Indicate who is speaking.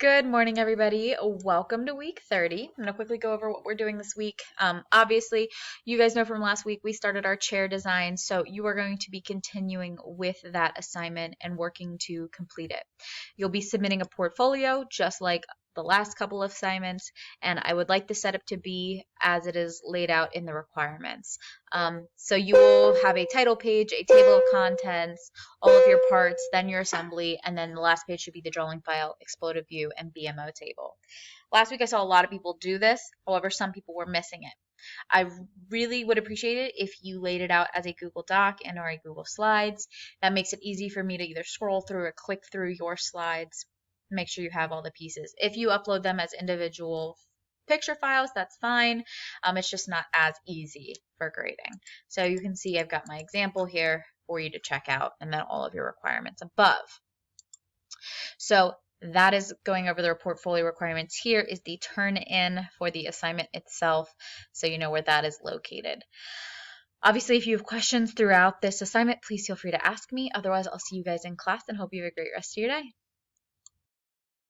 Speaker 1: Good morning, everybody. Welcome to week 30. I'm going to quickly go over what we're doing this week. Obviously, you guys know from last week we started our chair design, so you are going to be continuing with that assignment and working to complete it. You'll be submitting a portfolio just like the last couple of assignments, and I would like the setup to be as it is laid out in the requirements. So you will have a title page, a table of contents, all of your parts, then your assembly, and then the last page should be the drawing file, exploded view, and BMO table. Last week I saw a lot of people do this, however some people were missing it. I really would appreciate it if you laid it out as a Google Doc and or a Google Slides. That makes it easy for me to either scroll through or click through your slides. Make sure you have all the pieces. If you upload them as individual picture files, that's fine. It's just not as easy for grading. So you can see I've got my example here for you to check out and then all of your requirements above. So that is going over the portfolio requirements. Here is the turn in for the assignment itself, so you know where that is located. Obviously, if you have questions throughout this assignment, please feel free to ask me. Otherwise, I'll see you guys in class and hope you have a great rest of your day.